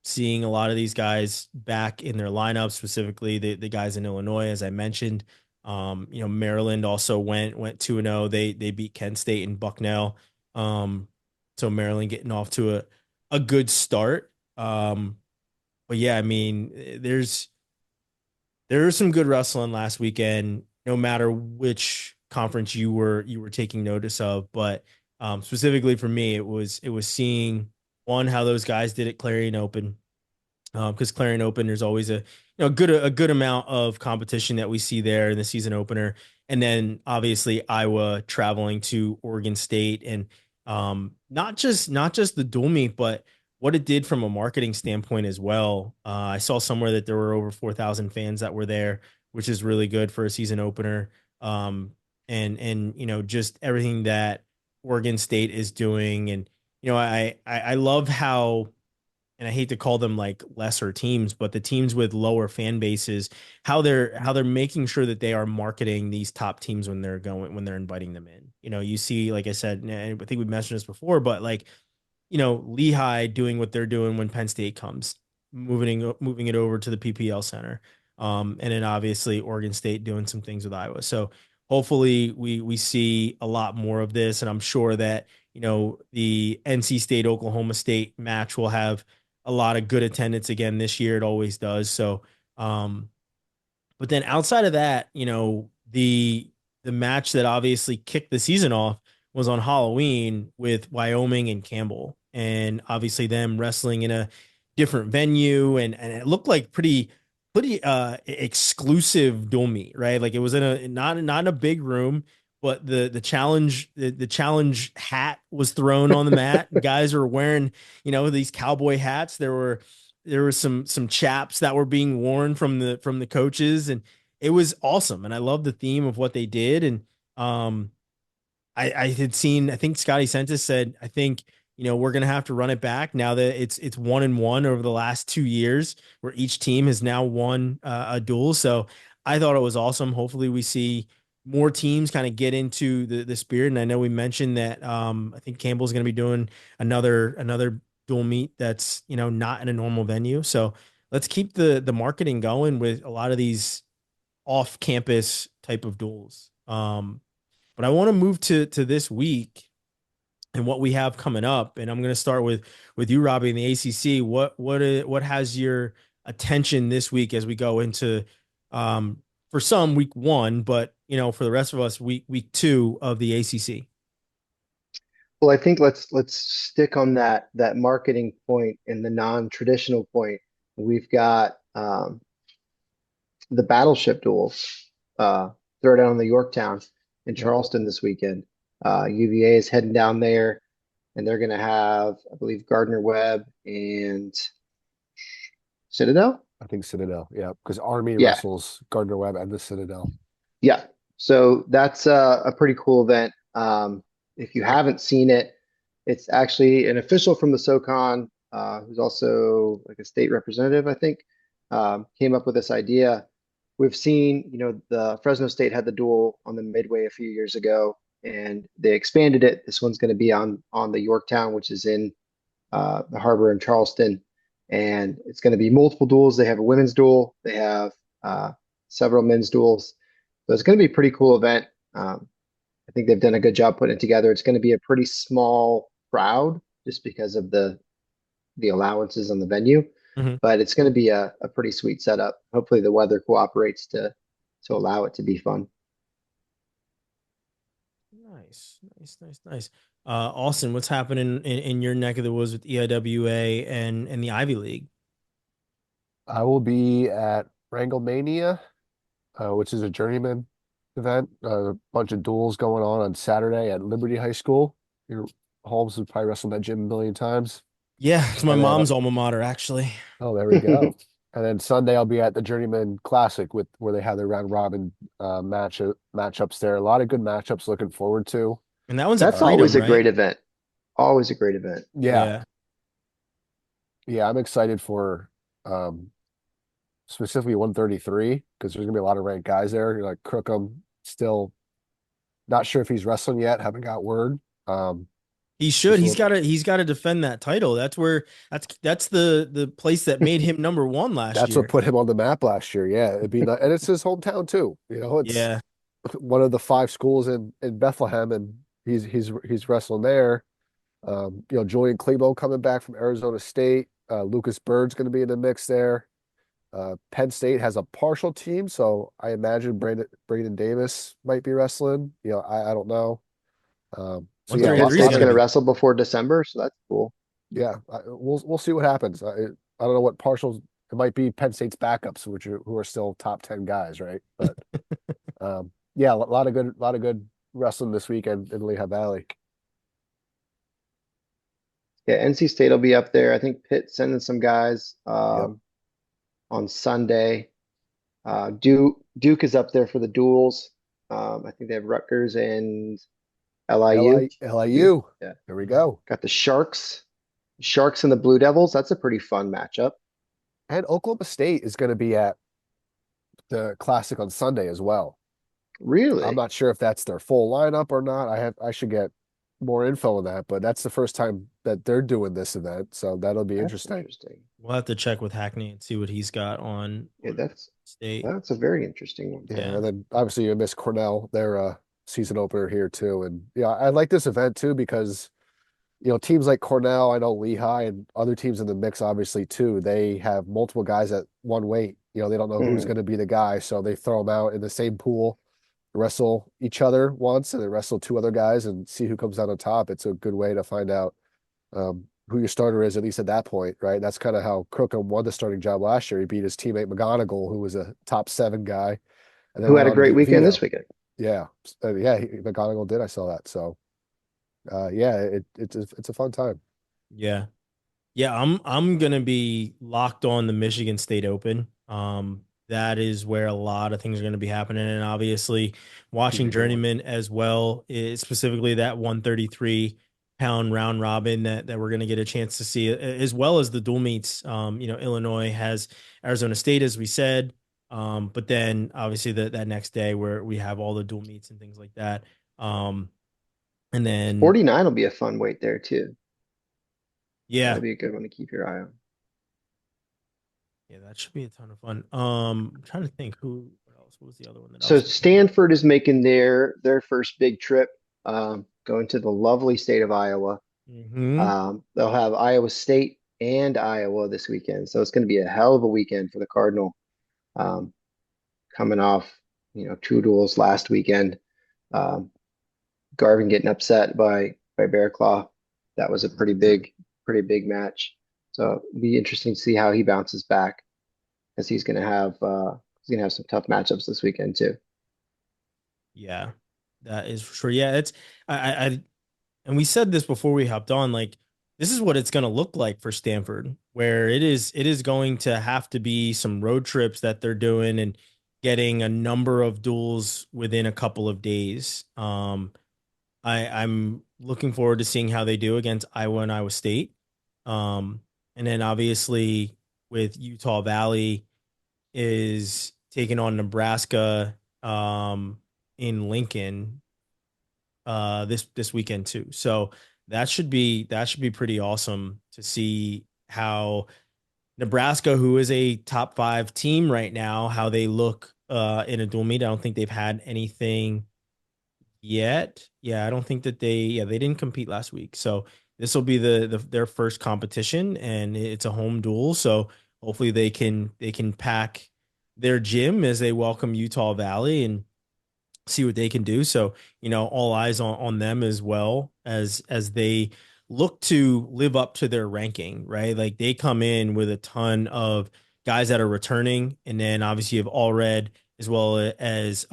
Seeing a lot of these guys back in their lineup, specifically the guys in Illinois, as I mentioned. Maryland also went 2-0. They beat Kent State and Bucknell. So Maryland getting off to a good start. But yeah, I mean, there was some good wrestling last weekend, no matter which conference you were taking notice of. But specifically for me, it was seeing one how those guys did at Clarion Open, because Clarion Open there's always a good amount of competition that we see there in the season opener, and then obviously Iowa traveling to Oregon State and not just the dual meet, but what it did from a marketing standpoint as well. I saw somewhere that there were over 4,000 fans that were there, which is really good for a season opener. And just everything that Oregon State is doing, and I love how, and I hate to call them like lesser teams, but the teams with lower fan bases, how they're making sure that they are marketing these top teams when they're inviting them in. You see, like I said, and I think we mentioned this before, but like Lehigh doing what they're doing when Penn State comes, moving it over to the PPL Center, and then obviously Oregon State doing some things with Iowa. So hopefully we see a lot more of this, and I'm sure that the NC State Oklahoma State match will have a lot of good attendance again this year. It always does. So, but then outside of that, the match that obviously kicked the season off was on Halloween with Wyoming and Campbell, and obviously them wrestling in a different venue, and it looked like pretty pretty exclusive dual meet, right? Like it was in a not in a big room, but the challenge hat was thrown on the mat. Guys were wearing, these cowboy hats. There were some chaps that were being worn from the coaches, and it was awesome. And I love the theme of what they did. And um I had seen, I think Scotty Sentis said, I think, we're going to have to run it back now that it's 1-1 over the last 2 years, where each team has now won a duel. So I thought it was awesome. Hopefully we see more teams kind of get into the spirit. And I know we mentioned that I think Campbell's going to be doing another dual meet that's, not in a normal venue. So let's keep the marketing going with a lot of these off campus type of duels. But I want to move to this week and what we have coming up. And I'm going to start with you, Robbie, in the ACC. What has your attention this week as we go into, for some, week one, but for the rest of us, week two of the ACC. Well, I think let's stick on that marketing point and the non-traditional point. We've got the battleship duels. Throw down on the Yorktown in Charleston this weekend. UVA is heading down there, and they're going to have, I believe, Gardner Webb and Citadel. I think Citadel, yeah, because Army Yeah, wrestles Gardner Webb and the Citadel. yeah. So that's a pretty cool event. If you haven't seen it, it's actually an official from the SoCon, who's also like a state representative, I think, came up with this idea. We've seen, the Fresno State had the duel on the Midway a few years ago, and they expanded it. This one's going to be on the Yorktown, which is in the harbor in Charleston, and it's going to be multiple duels. They have a women's duel. They have several men's duels. So it's going to be a pretty cool event. I think they've done a good job putting it together. It's going to be a pretty small crowd just because of the allowances on the venue, Mhm. but it's going to be a pretty sweet setup. Hopefully the weather cooperates to allow it to be fun. Nice, nice, nice, nice. Austin, what's happening in your neck of the woods with EIWA and the Ivy League? I will be at Wranglemania, which is a journeyman event. A bunch of duels going on Saturday at Liberty High School. Your Holmes has probably wrestled that gym a million times. Yeah, it's my And then, mom's alma mater, actually. oh, there we go. And then Sunday I'll be at the Journeyman Classic where they have their round robin matchups there. A lot of good matchups looking forward to. And that one's at That's always Freedom, a right? great event. Always a great event. Yeah, Yeah. yeah, I'm excited for um specifically 133 because there's gonna be a lot of ranked guys there. You're like Crookham, still not sure if he's wrestling yet, haven't got word. He should. Just a He's little, got to. He's got to defend that title. That's the place that made him number one last that's what year. put him on the map last year. Yeah, it'd be and it's his hometown too. It's Yeah. one of the five schools in Bethlehem, and he's wrestling there. Julian Klebo coming back from Arizona State. Lucas Bird's going to be in the mix there. Penn State has a partial team, so I imagine Braden Davis might be wrestling. I don't know. So One yeah, thirty Penn three is State's gonna going to be. wrestle before December, so that's cool. yeah, we'll see what happens. I don't know what partials. It might be Penn State's backups, who are still top 10 guys, right? But yeah, a lot of good wrestling this weekend in Lehigh Valley. Yeah, NC State will be up there. I think Pitt sending some guys Yep. on Sunday. Duke is up there for the duels. I think they have Rutgers and LIU. Duke. LIU. Yeah. There we go. Got the Sharks and the Blue Devils. That's a pretty fun matchup. And Oklahoma State is going to be at the Classic on Sunday as well. I'm Really? not sure if that's their full lineup or not. I should get more info on that, but that's the first time that they're doing this event, so that'll be That's interesting. interesting. We'll have to check with Hackney and see what he's got Yeah, on state. that's a very interesting one. Yeah, Yeah. and then obviously you miss Cornell, their season opener here too. And yeah, I like this event too because teams like Cornell, I know Lehigh and other teams in the mix obviously too, they have multiple guys at one weight. They don't know who's Mhm. going to be the guy, so they throw them out in the same pool, wrestle each other once, and then wrestle two other guys and see who comes out on top. It's a good way to find out who your starter is, at least at that point, right? That's kind of how Crookham won the starting job last year. He beat his teammate McGonigal, who was a top 7 guy, and then Who went had a on to great beat weekend this Vito. weekend? Yeah, McGonigal did. I saw that. So, yeah, it's a fun time. Yeah. Yeah, I'm gonna be locked on the Michigan State Open. That is where a lot of things are gonna be happening, and obviously Should be watching a good one. Journeyman as well, specifically that 133-pound round robin that we're gonna get a chance to see, as well as the dual meets. Illinois has Arizona State, as we said, but then obviously that next day where we have all the dual meets and things like that. Um, and then 49 will be a fun weight there too. yeah, That'll be a good one to keep your eye on. Yeah, that should be a ton of fun. I'm trying to think what else? What was the other one that I So was looking at? Stanford is making their first big trip, going to the lovely state of Iowa. Hmm. They'll have Iowa State and Iowa this weekend, so it's going to be a hell of a weekend for the Cardinal. Um, Coming off, 2 duels last weekend. Um, Garvin getting upset by Bear Claw. That was a pretty big match. So it'll be interesting to see how he bounces back, because he's gonna have some tough matchups this weekend too. Yeah, that is for sure. Yeah, it's I and we said this before we hopped on. Like, this is what it's going to look like for Stanford, where it is going to have to be some road trips that they're doing and getting a number of duels within a couple of days. I'm looking forward to seeing how they do against Iowa and Iowa State. And then obviously with Utah Valley is taking on Nebraska in Lincoln this weekend too. So that should be pretty awesome to see how Nebraska, who is a top 5 team right now, how they look in a dual meet. I don't think they've had anything yet. Yeah, I don't think that they didn't compete last week. So this will be their first competition, and it's a home duel. So hopefully they can pack their gym as they welcome Utah Valley and see what they can do. So, all eyes on them as well as they look to live up to their ranking, right? Like they come in with a ton of guys that are returning, and then obviously you have All Red as well as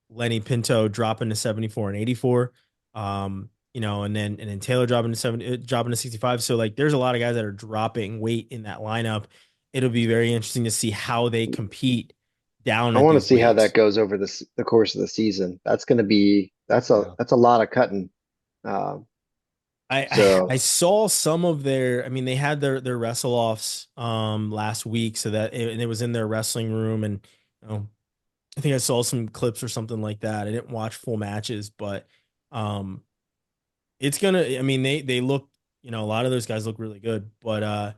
Lenny Pinto dropping to 74 and 84. And then Taylor dropping to 65. So like there's a lot of guys that are dropping weight in that lineup. It'll be very interesting to see how they compete down I at want to these see how that weights. goes over the course of the season. That's a Yeah. that's a lot of cutting. Um, I so saw some of their. I mean, they had their wrestle offs last week, so and it was in their wrestling room, and you know, I think I saw some clips or something like that. I didn't watch full matches, but um it's gonna. I mean, they look. A lot of those guys look really good, but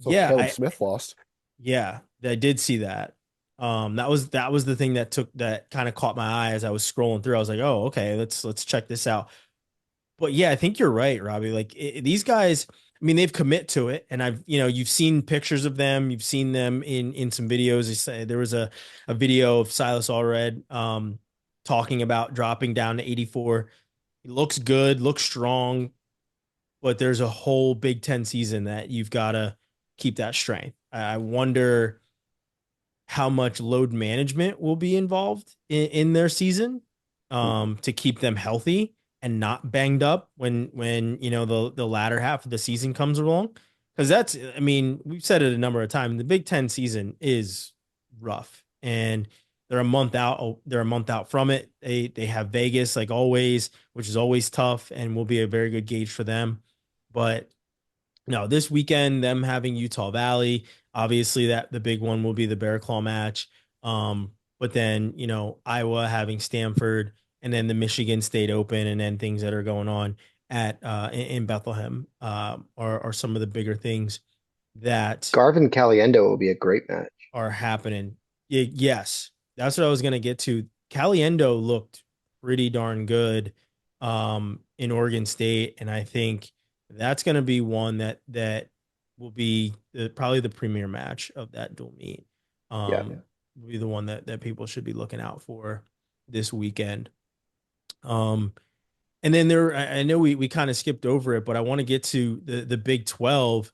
So yeah, Caleb I Smith lost. yeah, I did see that. That was the thing that kind of caught my eye as I was scrolling through. I was like, oh, okay, let's check this out. But yeah, I think you're right, Robbie. Like these guys, I mean, they've commit to it, and you've seen pictures of them, you've seen them in some videos. They say there was a video of Silas Allred talking about dropping down to 84. He looks good, looks strong, but there's a whole Big Ten season that you've got to keep that strength. I wonder how much load management will be involved in their season to keep them healthy and not banged up when the latter half of the season comes along. Because I mean, we've said it a number of times. The Big Ten season is rough, and they're a month out. They're a month out from it. They have Vegas like always, which is always tough, and will be a very good gauge for them. But no, this weekend, them having Utah Valley, obviously that the big one will be the Bear Claw match. But then, Iowa having Stanford and then the Michigan State Open and then things that are going on in Bethlehem are some of the bigger things that Garvin Caliendo will be a great match. are happening. Yes, that's what I was gonna get to. Caliendo looked pretty darn good in Oregon State, and I think that's gonna be one that will be probably the premier match of that dual meet. Yeah. Will be the one that people should be looking out for this weekend. Um, And then I know we kind of skipped over it, but I want to get to the Big 12.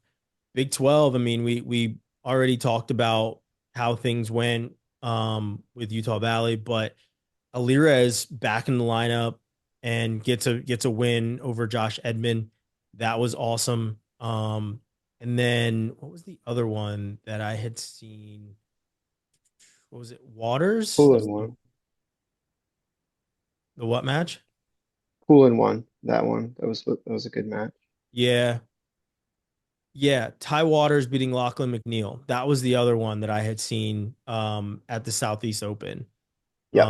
Big 12, I mean, we already talked about how things went with Utah Valley, but Alira is back in the lineup and gets a win over Josh Edmond. That was awesome. And then what was the other one that I had seen? What was it? Waters? Pool and one. The what match? Pool and one. That one. That was a good match. Yeah. Yeah. Ty Waters beating Lachlan McNeil. That was the other one that I had seen at the Southeast Open. Yep.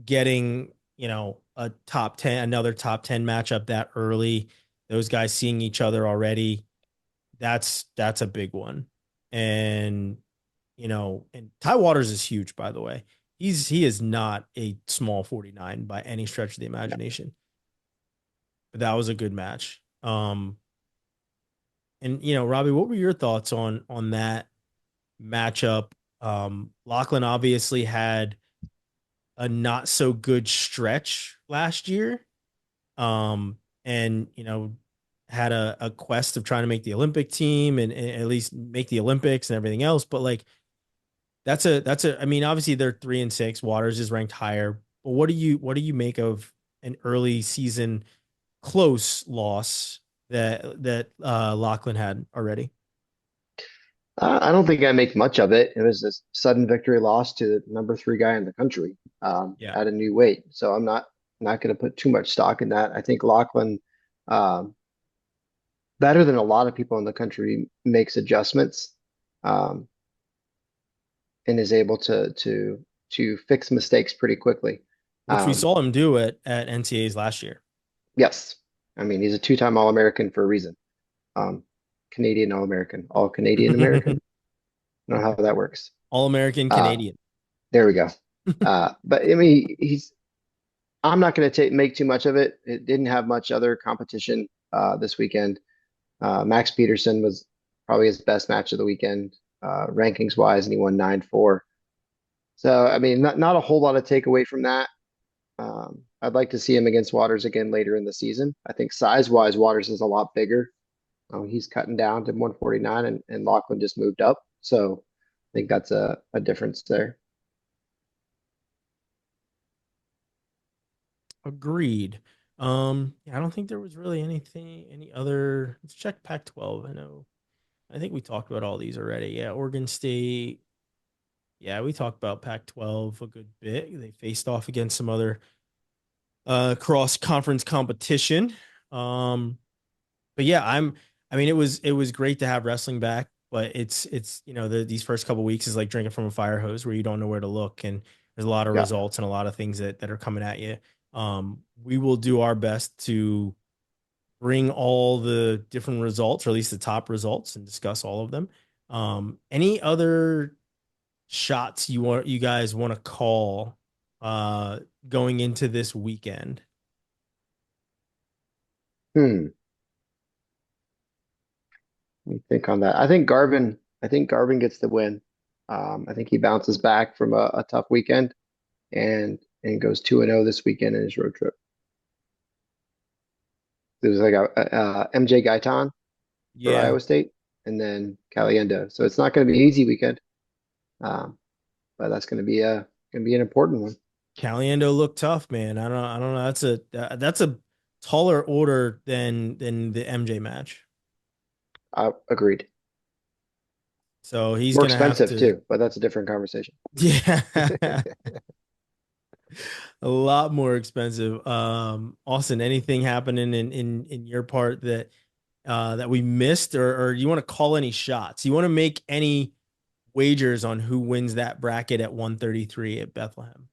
Getting, a top 10, another top 10 matchup that early, those guys seeing each other already. That's a big one. And, and Ty Waters is huge, by the way. He is not a small 49 by any stretch of the imagination. But that was a good match. And Robbie, what were your thoughts on that matchup? Lachlan obviously had a not so good stretch last year. And had a quest of trying to make the Olympic team and at least make the Olympics and everything else. But like I mean, obviously they're 3-6. Waters is ranked higher. But what do you make of an early season close loss that Lachlan had already? I don't think I make much of it. It was a sudden victory loss to the number three guy in the country Yeah. at a new weight. So I'm not going to put too much stock in that. I think Lachlan, um, better than a lot of people in the country, makes adjustments um, and is able to fix mistakes pretty quickly. Which we Um, saw him do it at NCAs last year. yes, I mean he's a two-time All-American for a reason. Um, Canadian All-American, all Canadian American. I don't know how that works. All American Uh, Canadian. there we go. But I mean, I'm not going to make too much of it. It didn't have much other competition this weekend. Max Peterson was probably his best match of the weekend, rankings wise, and he won 9-4. So, I mean, not a whole lot to take away from that. I'd like to see him against Waters again later in the season. I think size wise, Waters is a lot bigger. He's cutting down to 149, and Lachlan just moved up. So, I think that's a difference there. Agreed. Yeah, I don't think there was really any other. Let's check Pac-12. I think we talked about all these already. Yeah, Oregon State. Yeah, we talked about Pac-12 a good bit. They faced off against some other cross-conference competition. Um, but yeah, I mean, it was great to have wrestling back, but it's these first couple weeks is like drinking from a fire hose where you don't know where to look, and there's a lot of Yeah. results and a lot of things that are coming at you. We will do our best to bring all the different results, or at least the top results, and discuss all of them. Any other shots you guys want to call going into this weekend? Hmm. Let me think on that. I think Garvin gets the win. I think he bounces back from a tough weekend and goes 2-0 this weekend in his road trip. It was like a MJ Gaitan for Yeah, Iowa State and then Caliendo. So it's not going to be an easy weekend. Um, but that's going to be an important one. Caliendo looked tough, man. I don't know. That's a taller order than the MJ match. Agreed. So he's More gonna have expensive to, too, but that's a different conversation. yeah, a lot more expensive. Austin, anything happening in your part that we missed, or you want to call any shots? You want to make any wagers on who wins that bracket at 133 at Bethlehem?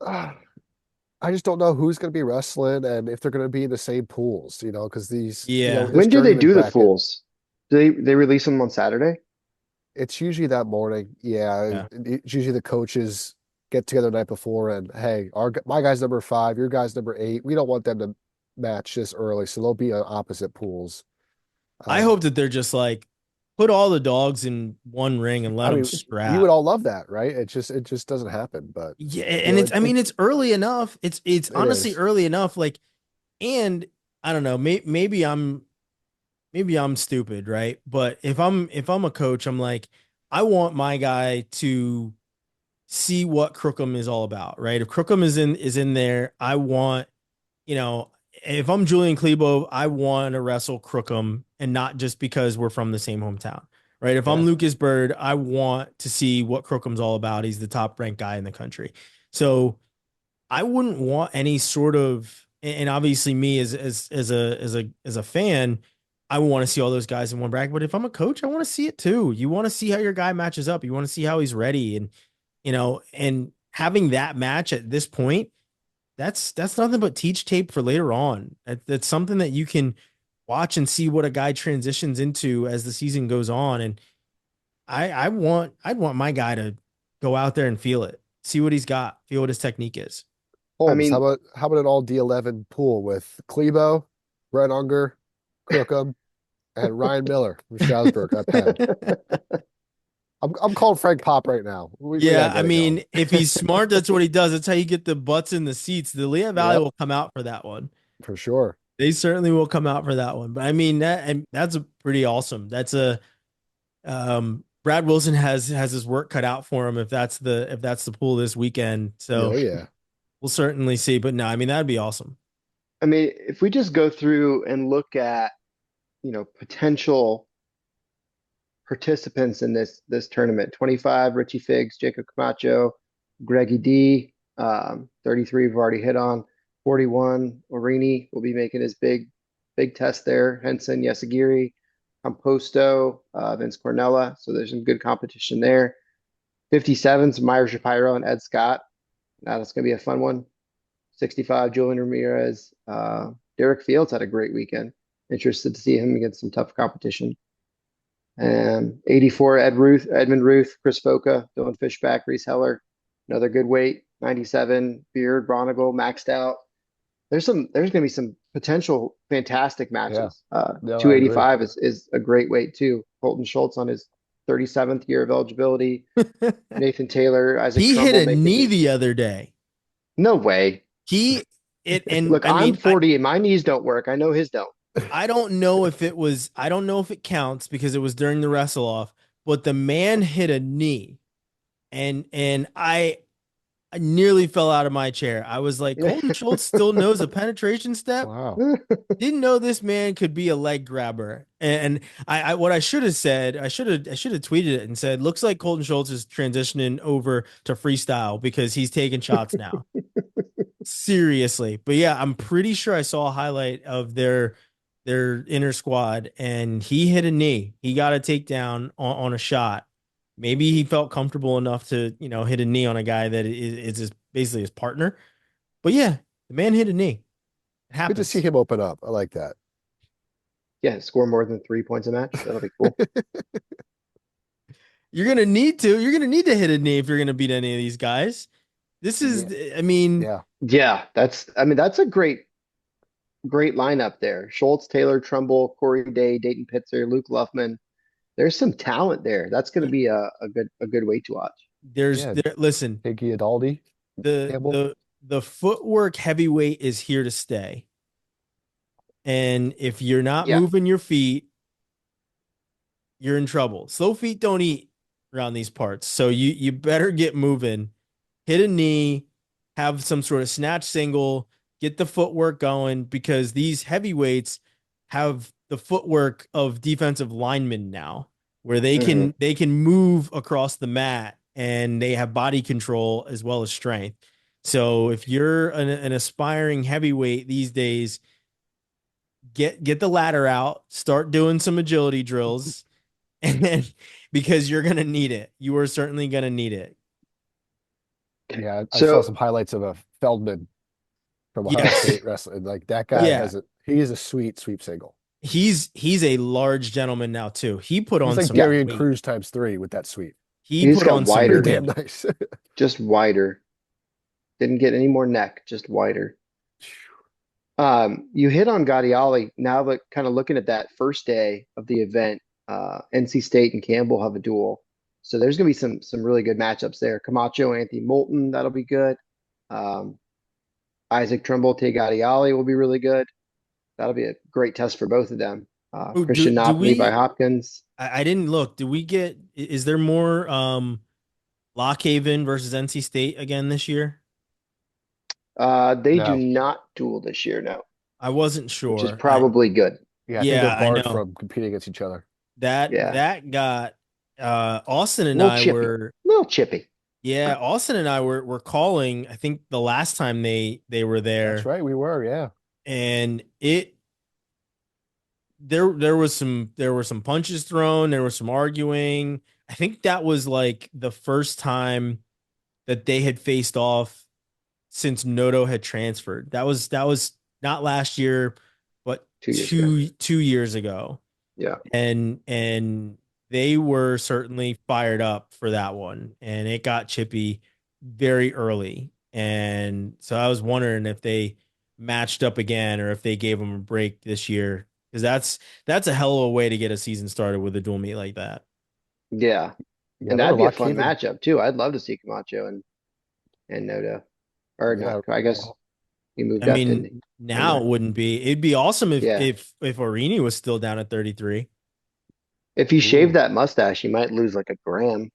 Ah, I just don't know who's going to be wrestling and if they're going to be in the same pools, because Yeah. this When do they journeyman do the bracket, pools? Do they release them on Saturday? it's usually that morning. Yeah, Yeah. it's usually the coaches get together the night before and hey, my guy's number 5, your guy's number 8. We don't want them to match this early, so they'll be on opposite pools. I Um, hope that they're just like, put all the dogs in one ring and let I them mean, we would scrap. all love that, right? It just doesn't happen. But Yeah, you and know, it's I mean it's early enough. It's it honestly is. early enough. Like, and I don't know, maybe I'm stupid, right? But if I'm a coach, I'm like, I want my guy to see what Crookham is all about, right? If Crookham is in there, I want, you know, if I'm Julian Klebo, I want to wrestle Crookham, and not just because we're from the same hometown, right? If I'm Yeah. Lucas Bird, I want to see what Crookham's all about. He's the top ranked guy in the country. So I wouldn't want any sort of, and obviously me as a fan, I want to see all those guys in one bracket. But if I'm a coach, I want to see it too. You want to see how your guy matches up. You want to see how he's ready, and and having that match at this point, that's nothing but teach tape for later on. That's something that you can watch and see what a guy transitions into as the season goes on. And I'd want my guy to go out there and feel it, see what he's got, feel what his technique is. I Holmes, mean, how about an all D11 pool with Klebo, Brett Unger, Crookham, and Ryan Miller from Stroudsburg at Penn. I'm calling Frank Pop right now. We gotta Yeah, I get it going. mean, if he's smart, that's what he does. That's how you get the butts in the seats. The Lehigh Valley Yep, will come out for that one. for sure. They certainly will come out for that one. But I mean, that's a pretty awesome. That's a Brad Wilson has his work cut out for him if that's the pool this weekend. So Oh yeah. we'll certainly see. But no, I mean, that'd be awesome. I mean, if we just go through and look at, potential participants in this tournament, 25, Richie Figs, Jacob Camacho, Greggy D, 33 we've already hit on, 41, Orini will be making his big test there, Henson, Yasagiri, Composto, Vince Cornella, so there's some good competition there. 57's Meyer Shapiro and Ed Scott. Now that's going to be a fun one. 65, Julian Ramirez. Derek Fields had a great weekend. Interested to see him against some tough competition. And 84, Edmund Ruth, Chris Foca, Dylan Fishback, Reese Heller. Another good weight. 97, Beard, Bronigal, maxed out. There's going to be some potential fantastic Yeah. matches. No, I agree. 285 is a great weight too. Colton Schultz on his 37th year of eligibility. Nathan Taylor, Isaac He hit Trumbull a making knee the the other day. no way. He it and Look, I I'm mean, 40 and my knees don't work. I know his don't. I don't know if it counts because it was during the wrestle off, but the man hit a knee, and I nearly fell out of my chair. I was like, Yeah. Colton Schultz still knows a penetration step. Wow. Didn't know this man could be a leg grabber. And I what I should have said, I should have tweeted it and said, looks like Colton Schultz is transitioning over to freestyle because he's taking shots now. Seriously. But yeah, I'm pretty sure I saw a highlight of their inner squad, and he hit a knee. He got a takedown on a shot. Maybe he felt comfortable enough to, hit a knee on a guy that is basically his partner. But yeah, the man hit a knee. It Good to see happens. him open up. I like that. Yeah, score more than 3 points a match. That'll be cool. You're gonna need to. You're gonna need to hit a knee if you're gonna beat any of these guys. This Yeah. is, I mean, Yeah. Yeah, that's a great lineup there. Schultz, Taylor, Trumbull, Corey Day, Dayton Pitzer, Luke Luffman. There's some talent there. That's going to be a good way to watch. Yeah. listen, Iggy Adaldi, the Campbell. the footwork heavyweight is here to stay. And if you're not Yeah. moving your feet, you're in trouble. Slow feet don't eat around these parts. So you better get moving, hit a knee, have some sort of snatch single, get the footwork going, because these heavyweights have the footwork of defensive linemen now, where they hmm can they can move across the mat and they have body control as well as strength. So if you're an aspiring heavyweight these days, get the ladder out, start doing some agility drills, and because you're gonna need it. You are certainly gonna need it. Yeah, I saw So some highlights of a Feldman from Ohio Yes. State wrestling. Like that guy Yeah. he is a sweet sweep single. He's a large gentleman now too. He put He's on like some yeah, Darian weight. Cruz times three with that sweep. He he just put got on some They're wider, damn weight. nice. just wider. Didn't get any more neck, just wider. You hit on Gadiali. Now, but kind of looking at that first day of the event, NC State and Campbell have a duel. So there's going to be some really good matchups there. Camacho, Anthony Moulton, that'll be good. Um, Isaac Trimble, Tegati Ali will be really good. That'll be a great test for both of them. Oh, Christian do Knopp, Levi we? Hopkins. I didn't look. Do we get? Is there more Lock Haven versus NC State again this year? They do No. not duel this year, no, I wasn't which is sure. probably good. Yeah, I think they're Yeah, I barred know from competing against each other. Yeah, that got Austin a and little I chippy, a were little chippy. yeah, Austin and I were calling, I think the last time they were That's there, right, we were, yeah. and there were some punches thrown, there was some arguing. I think that was like the first time that they had faced off since Noto had transferred. That was not last year, but 2 years ago. two years ago. Yeah. And they were certainly fired up for that one, and it got chippy very early. And so I was wondering if they matched up again or if they gave them a break this year, because that's a hell of a way to get a season started with a dual meet like that. Yeah. Yeah, And they were that'd be a Lock fun Haven. matchup too. I'd love to see Camacho and Noto. Or Yeah. not. I guess he I moved up, didn't mean, he? now Anyway. it wouldn't be. It'd be awesome Yeah. if Orini was still down at 33. If he shaved Ooh. that mustache, he might lose like a gram,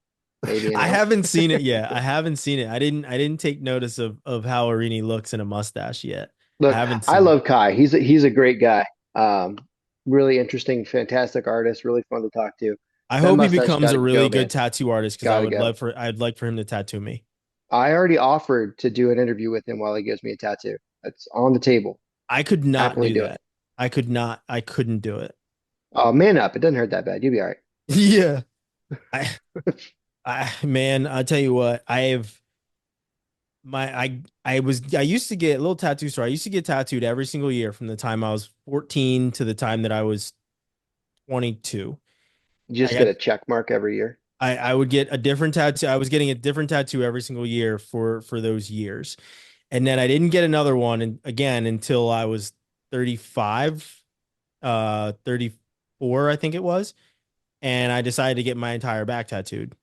maybe an I ounce. haven't seen it yet. I haven't seen it. I didn't take notice of how Orini looks in a mustache yet. I Look, haven't I seen it. love Kai. He's a great guy. Um, really interesting, fantastic artist, really fun to talk to. I That hope he mustache becomes got a to go, really good man. tattoo artist because Gotta go. I'd like for him to tattoo me. I already offered to do an interview with him while he gives me a tattoo. That's on the table. I could not Happily do do it. that. I could not. I couldn't do it. Oh, man up. It doesn't hurt that bad. You'll be all right. Yeah. I man, I'll tell you what. I used to get a little tattoo store. I used to get tattooed every single year from the time I was 14 to the time that I was 22. You I just got get a check mark every year. I would get a different tattoo. I was getting a different tattoo every single year for those years. And then I didn't get another one again until I was 35, 34, I think it was. And I decided to get my entire back tattooed.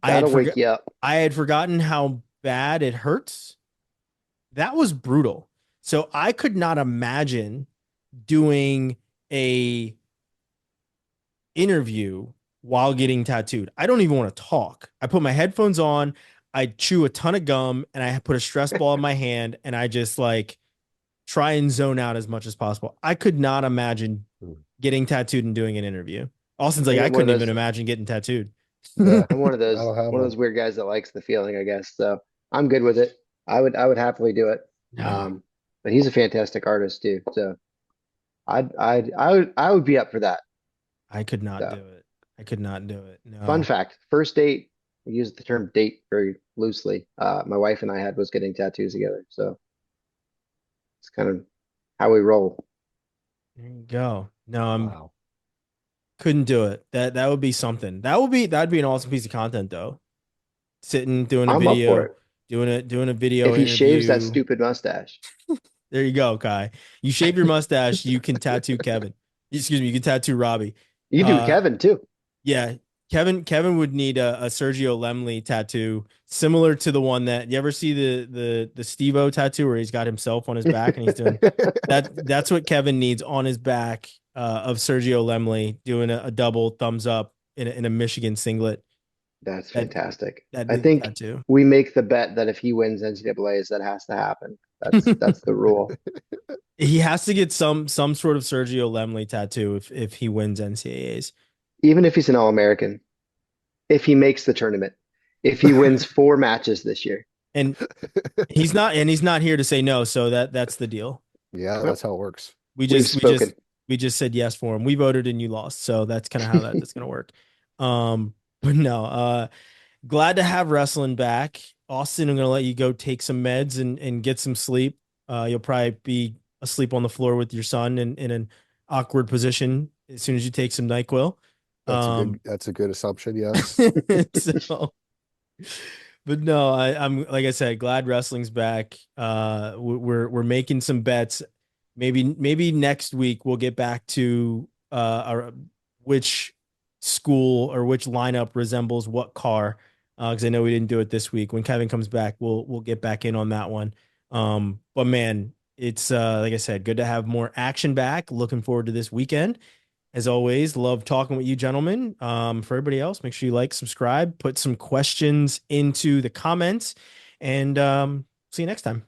I had That'll forgot wake you up. I had forgotten how bad it hurts. That was brutal. So I could not imagine doing a interview while getting tattooed. I don't even want to talk. I put my headphones on, I chew a ton of gum, and I put a stress ball in my hand, and I just like try and zone out as much as possible. I could not imagine getting tattooed and doing an interview. Austin's I like, think I I'm one of couldn't even those. imagine getting tattooed. Yeah, I'm one of I those don't have one of one. those weird guys that likes the feeling, I guess. So I'm good with it. I would happily do it. No, Um, but he's a fantastic artist too. So I would be up for that. I could not do So it. I could not do it. fun No. fact, first date, we use the term date very loosely. My wife and I had was getting tattoos together. So it's kind of how we roll. There you go. No, I'm Wow. couldn't do it. That would be something. That'd be an awesome piece of content though. Sitting, I'm up for it. doing a video If he shaves that interview. stupid mustache. There you go, Kai. You shave your mustache, you can tattoo Kevin. Excuse me, you can tattoo Robbie. You do Uh Kevin too. yeah. Kevin would need a Sergio Lemley tattoo similar to the one that you ever see the Steve-O tattoo where he's got himself on his back and he's doing that's what Kevin needs on his back of Sergio Lemley doing a double thumbs up in a Michigan singlet. That's That fantastic. that'd I be the think tattoo. we make the bet that if he wins NCAA's, that has to happen. That's the rule. He has to get some sort of Sergio Lemley tattoo if he wins NCAAs. Even if he's an All-American, if he makes the tournament, if he wins 4 matches this year. And he's not here to say no, so that's the deal. Yeah, Well, that's how it works. We we've just spoken. we just said yes for him. We voted and you lost, so that's kind of how that's gonna work. But no, glad to have wrestling back. Austin, I'm gonna let you go take some meds and get some sleep. You'll probably be asleep on the floor with your son in an awkward position as soon as you take some NyQuil. That's a good assumption, yes. So, but no, I'm like I said, glad wrestling's back. We're making some bets. Maybe next week we'll get back to which school or which lineup resembles what car. Because I know we didn't do it this week. When Kevin comes back, we'll get back in on that one. But man, it's like I said, good to have more action back. Looking forward to this weekend. As always, love talking with you gentlemen. For everybody else, make sure you like, subscribe, put some questions into the comments, and see you next time.